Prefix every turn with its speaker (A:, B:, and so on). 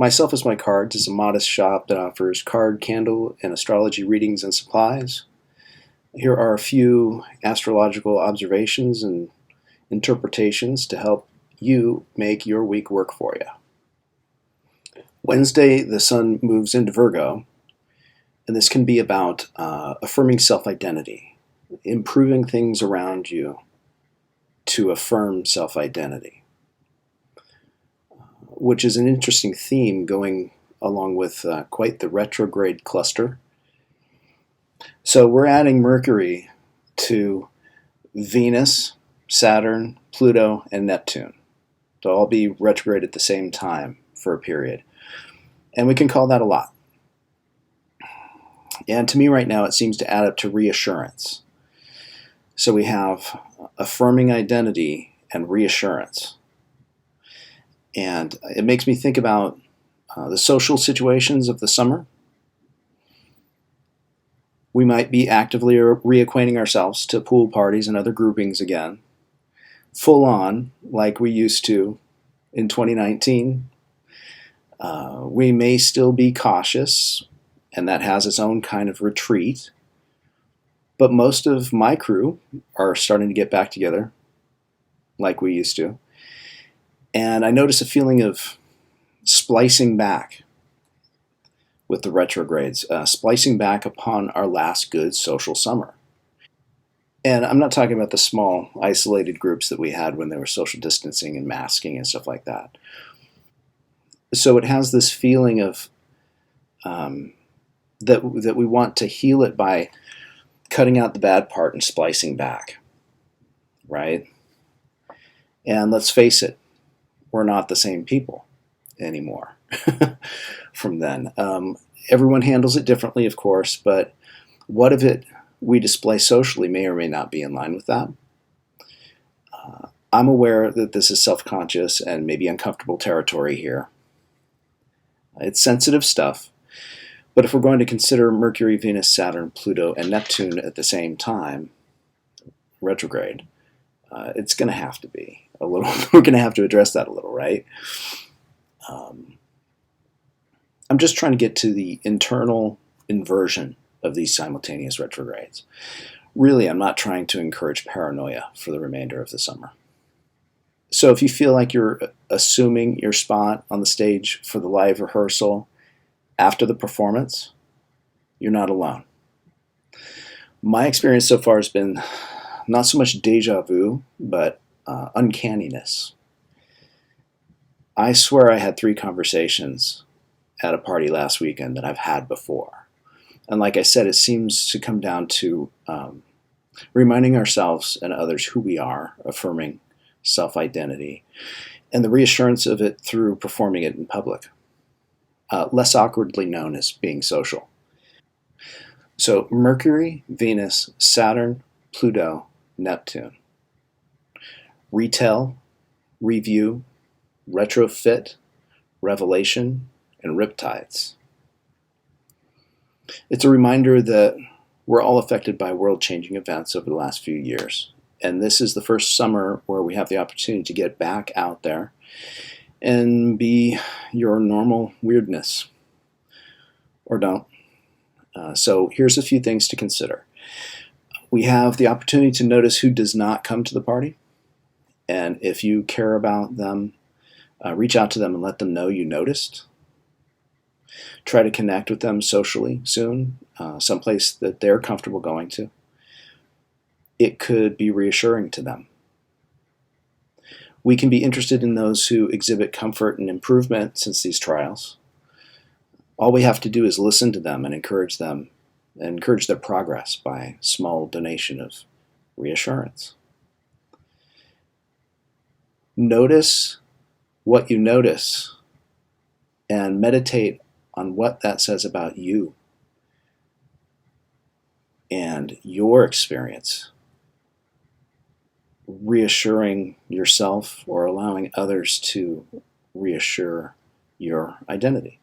A: Myself as My Cards is a modest shop that offers card, candle, and astrology readings and supplies. Here are a few astrological observations and interpretations to help you make your week work for you. Wednesday, the sun moves into Virgo, and this can be about affirming self-identity, improving things around you to affirm self-identity, which is an interesting theme going along with quite the retrograde cluster. So we're adding Mercury to Venus, Saturn, Pluto, and Neptune. They'll all be retrograde at the same time for a period. And we can call that a lot. And to me right now, it seems to add up to reassurance. So we have affirming identity and reassurance. And it makes me think about the social situations of the summer. We might be actively reacquainting ourselves to pool parties and other groupings again, full on, like we used to in 2019. We may still be cautious, and that has its own kind of retreat. But most of my crew are starting to get back together like we used to. And I notice a feeling of splicing back with the retrogrades, splicing back upon our last good social summer. And I'm not talking about the small, isolated groups that we had when there was social distancing and masking and stuff like that. So it has this feeling of that we want to heal it by cutting out the bad part and splicing back, right? And let's face it, we're not the same people anymore from then. Everyone handles it differently, of course, but what of it we display socially may or may not be in line with that. I'm aware that this is self-conscious and maybe uncomfortable territory here. It's sensitive stuff, but if we're going to consider Mercury, Venus, Saturn, Pluto, and Neptune at the same time, retrograde, it's going to have to be a little, we're going to have to address that a little, right? I'm just trying to get to the internal inversion of these simultaneous retrogrades. Really, I'm not trying to encourage paranoia for the remainder of the summer. So if you feel like you're assuming your spot on the stage for the live rehearsal after the performance, you're not alone. My experience so far has been not so much deja vu, but uncanniness. I swear I had 3 conversations at a party last weekend that I've had before. And like I said, it seems to come down to reminding ourselves and others who we are, affirming self-identity, and the reassurance of it through performing it in public, less awkwardly known as being social. So Mercury, Venus, Saturn, Pluto, Neptune. Retell, review, retrofit, revelation, and riptides. It's a reminder that we're all affected by world-changing events over the last few years. And this is the first summer where we have the opportunity to get back out there and be your normal weirdness. Or don't. So here's a few things to consider. We have the opportunity to notice who does not come to the party. And if you care about them, reach out to them and let them know you noticed. Try to connect with them socially soon, someplace that they're comfortable going to. It could be reassuring to them. We can be interested in those who exhibit comfort and improvement since these trials. All we have to do is listen to them and encourage them, and encourage their progress by small donation of reassurance. Notice what you notice and meditate on what that says about you and your experience, reassuring yourself or allowing others to reassure your identity.